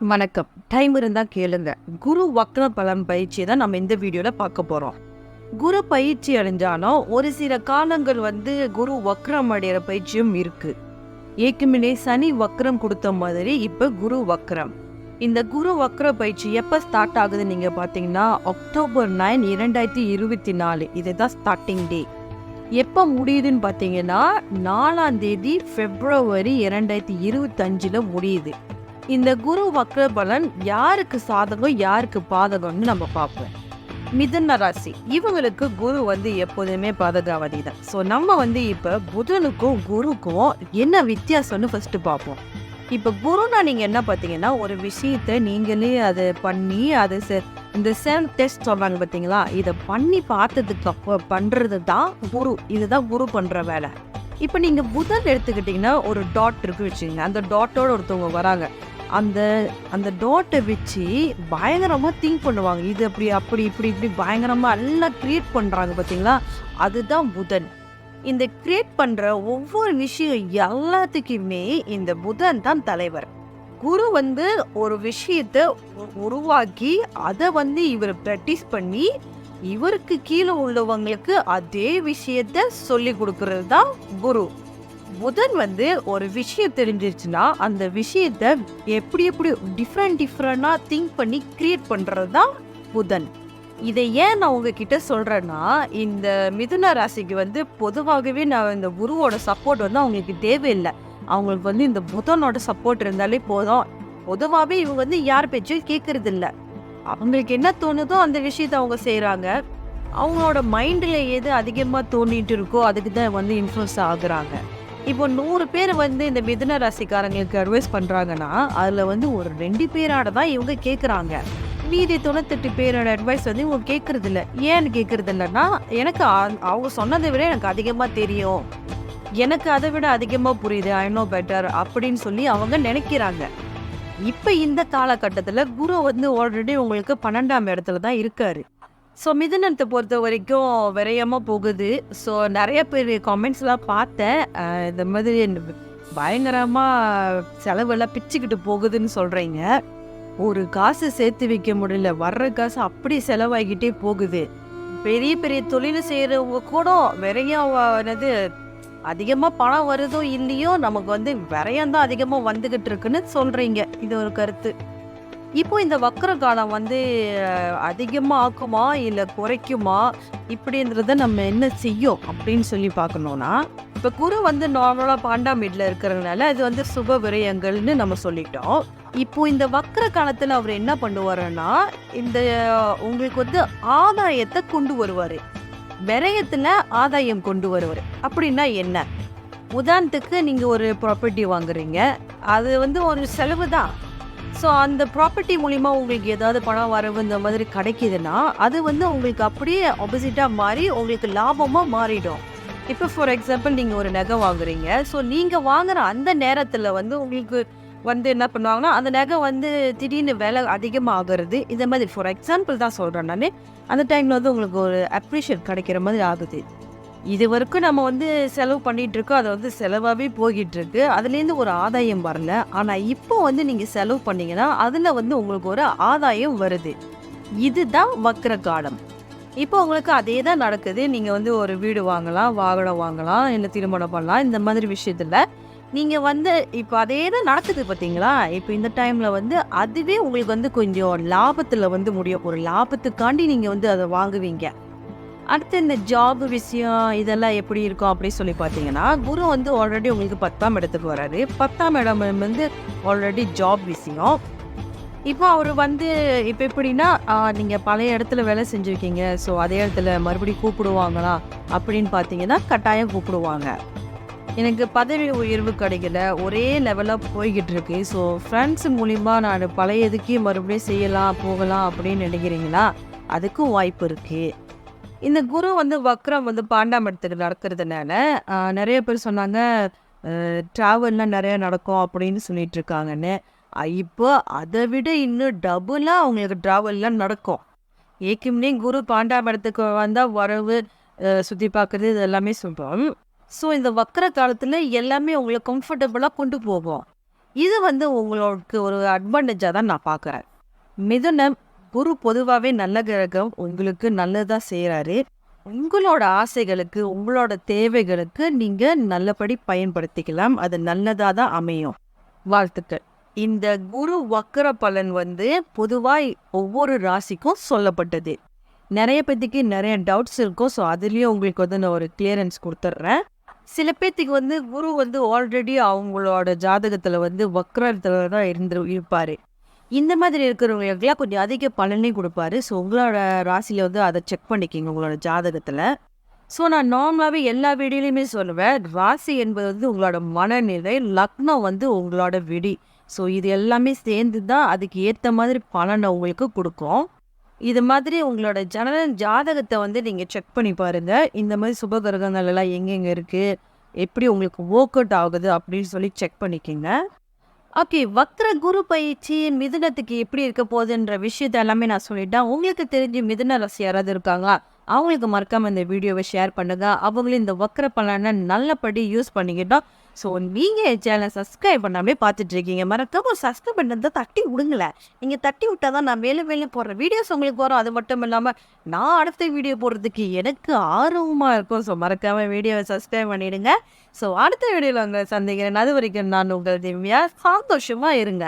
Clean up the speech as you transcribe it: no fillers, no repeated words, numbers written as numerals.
வணக்கம். டைம் இருந்தா கேளுங்க. குரு வக்ர பலன் பயிற்சி தான் நம்ம இந்த வீடியோல பார்க்க போறோம். குரு பயிற்சி அடைஞ்சாலும் ஒரு சில காலங்கள் குரு வக்ரம் அடைகிற பயிற்சியும் இருக்கு. ஏற்கனவே சனி வக்ரம் கொடுத்த மாதிரி இப்ப குரு வக்ரம். இந்த குரு வக்ர பயிற்சி எப்ப ஸ்டார்ட் ஆகுதுன்னு நீங்க பாத்தீங்கன்னா October 9, 2024 இதுதான் ஸ்டார்டிங் டே. எப்ப முடியுதுன்னு பாத்தீங்கன்னா 4ஆம் தேதி February 2025 முடியுது. இந்த குரு வக்ர பலன் யாருக்கு சாதகம் யாருக்கு பாதகம்னு நம்ம பார்ப்போம். மிதுன ராசி இவங்களுக்கு குரு எப்போதுமே பாதகாவதி தான். ஸோ நம்ம இப்ப புதனுக்கும் குருக்கும் என்ன வித்தியாசம்னு ஃபர்ஸ்ட் பார்ப்போம். இப்ப குருனா நீங்க என்ன பார்த்தீங்கன்னா ஒரு விஷயத்த நீங்களே அதை பண்ணி அதை இந்த செல்ஃப் டெஸ்ட் சொல்றாங்க பார்த்தீங்களா, இதை பண்ணி பார்த்ததுக்கு அப்புறம் பண்றது தான் குரு. இதுதான் குரு பண்ற வேலை. இப்ப நீங்க புதன் எடுத்துக்கிட்டீங்கன்னா ஒரு டாட் இருக்கு வச்சுங்க, அந்த டாட்டோட ஒருத்தவங்க வராங்க. அந்த அந்த டாட்டை வச்சு பயங்கரமா திங்க் பண்ணுவாங்க. இது அப்படி அப்படி இப்படி இப்படி பயங்கரமா எல்லாம் கிரியேட் பண்றாங்க பார்த்தீங்களா, அதுதான் புதன். இந்த கிரியேட் பண்ற ஒவ்வொரு விஷயம் எல்லாத்துக்குமே இந்த புதன் தான் தலைவர். குரு ஒரு விஷயத்தை உருவாக்கி அதை இவர் பிராக்டிஸ் பண்ணி இவருக்கு கீழே உள்ளவங்களுக்கு அதே விஷயத்த சொல்லி கொடுக்கறது தான் குரு. புதன் ஒரு விஷயம் தெரிஞ்சிருச்சுன்னா அந்த விஷயத்த எப்படி எப்படி டிஃப்ரெண்டா திங்க் பண்ணி கிரியேட் பண்றது தான் புதன். இதை ஏன் நான் உங்ககிட்ட சொல்றேன்னா, இந்த மிதுன ராசிக்கு பொதுவாகவே நான் இந்த குருவோட சப்போர்ட் அவங்களுக்கு தேவையில்லை. அவங்களுக்கு இந்த புதனோட சப்போர்ட் இருந்தாலே போதும். பொதுவாகவே இவங்க யார் பேச்சும் கேட்கறது இல்லை. அவங்களுக்கு என்ன தோணுதோ அந்த விஷயத்த அவங்க செய்யறாங்க. அவங்களோட மைண்ட்ல எது அதிகமா தோண்டிட்டு இருக்கோ அதுக்கு தான் இன்ஃப்ளூயன்ஸ் ஆகுறாங்க. இப்போ 100 பேர் இந்த மிதுன ராசிக்காரங்களுக்கு அட்வைஸ் பண்றாங்கன்னா அதுல ஒரு 2 பேராட தான் இவங்க கேட்குறாங்க. மீதி 98 பேரோட அட்வைஸ் இவங்க கேட்கறது இல்லை. ஏன்னு கேட்கறது இல்லைன்னா, எனக்கு அவங்க சொன்னதை விட எனக்கு அதிகமா தெரியும், எனக்கு அதை விட அதிகமா புரியுது, ஐ நோ பெட்டர் அப்படின்னு சொல்லி அவங்க நினைக்கிறாங்க. இப்ப இந்த காலகட்டத்துல குரு ஆல்ரெடி உங்களுக்கு 12ஆம் இடத்துல தான் இருக்காரு. ஸோ மிதுனத்தை பொறுத்த வரைக்கும் விரயமாக போகுது. ஸோ நிறைய பேர் காமெண்ட்ஸ்லாம் பார்த்தேன், இந்த மாதிரி பயங்கரமாக செலவெல்லாம் பிச்சுக்கிட்டு போகுதுன்னு சொல்கிறீங்க. ஒரு காசு சேர்த்து வைக்க முடியல, வர்ற காசு அப்படி செலவாகிக்கிட்டே போகுது. பெரிய பெரிய தொழில் செய்கிறவங்க கூட விரயமானது அதிகமாக பணம் வருதோ இல்லையோ நமக்கு விரயம் தான் அதிகமாக வந்துக்கிட்டு இருக்குன்னு சொல்கிறீங்க. இது ஒரு கருத்து. இப்போ இந்த வக்ர காலம் அதிகமாக ஆக்குமா இல்லை குறைக்குமா இப்படின்றத நம்ம என்ன செய்யும் அப்படின்னு சொல்லி பார்க்கணும்னா, இப்போ குரு நார்மலாக 12ஆம் வீட்டில் இருக்கிறதுனால அது சுப விரயங்கள்னு நம்ம சொல்லிட்டோம். இப்போ இந்த வக்ர காலத்தில் அவர் என்ன பண்ணுவாருன்னா, இந்த உங்களுக்கு ஆதாயத்தை கொண்டு வருவார். விரயத்தில் ஆதாயம் கொண்டு வருவார். அப்படின்னா என்ன? உதாரணத்துக்கு நீங்கள் ஒரு ப்ராப்பர்ட்டி வாங்குறீங்க, அது ஒரு செலவு தான். ஸோ அந்த ப்ராப்பர்ட்டி மூலிமா உங்களுக்கு ஏதாவது பணம் வரவு இந்த மாதிரி கிடைக்கிதுன்னா அது உங்களுக்கு அப்படியே ஆப்போசிட்டாக மாறி உங்களுக்கு லாபமாக மாறிடும். இப்போ ஃபார் எக்ஸாம்பிள் நீங்கள் ஒரு நகை வாங்குறீங்க. ஸோ நீங்கள் வாங்குற அந்த நேரத்தில் உங்களுக்கு என்ன பண்ணுவாங்கன்னா, அந்த நகை திடீர்னு விலை அதிகமாகிறது. இந்த மாதிரி ஃபார் எக்ஸாம்பிள் தான் சொல்கிறேன் நான். அந்த டைமில் உங்களுக்கு ஒரு அப்ரிஷியேட் கிடைக்கிற மாதிரி ஆகுது. இது வரைக்கும் நம்ம செலவு பண்ணிட்டு இருக்கோம், அது செலவாகவே போய்கிட்டு இருக்கு, அதுலேருந்து ஒரு ஆதாயம் வரல. ஆனால் இப்போ நீங்கள் செலவு பண்ணீங்கன்னா அதில் உங்களுக்கு ஒரு ஆதாயம் வருது. இதுதான் வக்ர காலம். இப்போ உங்களுக்கு அதே தான் நடக்குது. நீங்கள் ஒரு வீடு வாங்கலாம், வாகனம் வாங்கலாம், இல்லை திருமணம் பண்ணலாம். இந்த மாதிரி விஷயத்தில் நீங்கள் இப்போ அதே தான் நடக்குது பார்த்தீங்களா. இப்போ இந்த டைமில் அதுவே உங்களுக்கு கொஞ்சம் லாபத்தில் முடியும். ஒரு லாபத்துக்காண்டி நீங்கள் அதை வாங்குவீங்க. அடுத்து இந்த ஜாப் விஷயம் இதெல்லாம் எப்படி இருக்கும் அப்படின்னு சொல்லி பார்த்தீங்கன்னா, குரு ஆல்ரெடி உங்களுக்கு 10ஆம் இடத்துக்கு வராரு. 10ஆம் இடம் ஆல்ரெடி ஜாப் விஷயம். இப்போ அவர் இப்போ எப்படின்னா, நீங்கள் பழைய இடத்துல வேலை செஞ்சுருக்கீங்க, ஸோ அதே இடத்துல மறுபடியும் கூப்பிடுவாங்களா அப்படின்னு பார்த்தீங்கன்னா கட்டாயம் கூப்பிடுவாங்க. எனக்கு பதவி உயர்வு கிடைக்கல, ஒரே லெவலாக போய்கிட்டு இருக்கு, ஸோ ஃப்ரெண்ட்ஸ் மூலிமா நான் பழையதுக்கே மறுபடியும் செய்யலாம் போகலாம் அப்படின்னு நினைக்கிறீங்களா, அதுக்கும் வாய்ப்பு இருக்குது. இந்த குரு வக்ரம் 12ஆம் இடத்துக்கு நடக்கிறதுனால நிறைய பேர் சொன்னாங்க ட்ராவல்லாம் நிறைய நடக்கும் அப்படின்னு சொல்லிட்டு இருக்காங்கன்னு. இப்போ அதை விட இன்னும் டபுளாக அவங்களுக்கு ட்ராவல்லாம் நடக்கும். ஏற்கனவே குரு 12ஆம் இடத்துக்கு வந்தால் வரவு சுற்றி பார்க்குறது இது எல்லாமே சொல்கிறோம். ஸோ இந்த வக்ர காலத்தில் எல்லாமே உங்களை கம்ஃபர்டபுளாக கொண்டு போகும். இது வந்து உங்களுக்கு ஒரு அட்வான்டேஜாக தான் நான் பார்க்குறேன். மிதுனம், குரு பொதுவாகவே நல்ல கிரகம், உங்களுக்கு நல்லதா செய்கிறாரு. உங்களோட ஆசைகளுக்கு, உங்களோட தேவைகளுக்கு நீங்கள் நல்லபடி பயன்படுத்திக்கலாம். அது நல்லதாக தான் அமையும். வாழ்த்துக்கள். இந்த குரு வக்கர பலன் வந்து பொதுவாக ஒவ்வொரு ராசிக்கும் சொல்லப்பட்டது. நிறைய பேத்துக்கு நிறைய டவுட்ஸ் இருக்கும். ஸோ அதுலேயும் உங்களுக்கு வந்து நான் ஒரு கிளியரன்ஸ் கொடுத்துட்றேன். சில பேத்துக்கு வந்து குரு வந்து ஆல்ரெடி அவங்களோட ஜாதகத்தில் வந்து வக்ரத்தில் தான் இருப்பார். இந்த மாதிரி இருக்கிறவங்களுக்குலாம் கொஞ்சம் அதிக பலனே கொடுப்பாரு. ஸோ உங்களோட ராசியில் வந்து அதை செக் பண்ணிக்கிங்க உங்களோட ஜாதகத்தில். ஸோ நான் நார்மலாகவே எல்லா வீடியோலையுமே சொல்லுவேன், ராசி என்பது வந்து உங்களோட மனநிலை, லக்னம் வந்து உங்களோட விதி. ஸோ இது எல்லாமே சேர்ந்து தான் அதுக்கு ஏற்ற மாதிரி பலனை உங்களுக்கு கொடுக்கும். இது மாதிரி உங்களோட ஜாதகத்தை வந்து நீங்கள் செக் பண்ணி பாருங்கள். இந்த மாதிரி சுபகிரகங்கள் எல்லாம் எங்கெங்கே இருக்குது, எப்படி உங்களுக்கு ஒர்க் அவுட் ஆகுது அப்படின்னு சொல்லி செக் பண்ணிக்கிங்க. ஓகே, வக்ர குரு பயிற்சி மிதுனத்துக்கு எப்படி இருக்க போகுதுன்ற விஷயத்த எல்லாமே நான் சொல்லிட்டேன். உங்களுக்கு தெரிஞ்சு மிதுன ராசி யாராவது இருக்காங்களா? அவங்களுக்கு மறக்காமல் இந்த வீடியோவை ஷேர் பண்ணுங்க. அவங்களும் இந்த வக்ர பலனை நல்லபடி யூஸ் பண்ணிக்கிட்டோம். ஸோ நீங்கள் என் சேனலை சப்ஸ்கிரைப் பண்ணாமே பார்த்துட்ருக்கீங்க, மறக்காம ஒரு சப்ஸ்கிரைப் பண்ணுறதை தட்டி விடுங்களேன். நீங்கள் தட்டி விட்டால் தான் நான் மேலே மேலே போடுற வீடியோஸ் உங்களுக்கு வரும். அது மட்டும் இல்லாமல் நான் அடுத்த வீடியோ போடுறதுக்கு எனக்கு ஆர்வமாக இருக்கும். ஸோ மறக்காமல் வீடியோவை சப்ஸ்கிரைப் பண்ணிவிடுங்க. ஸோ அடுத்த வீடியோவில் உங்களை சந்திக்கிறேன். அது வரைக்கும் நான் உங்கள் திவ்யா. சந்தோஷமாக இருங்க.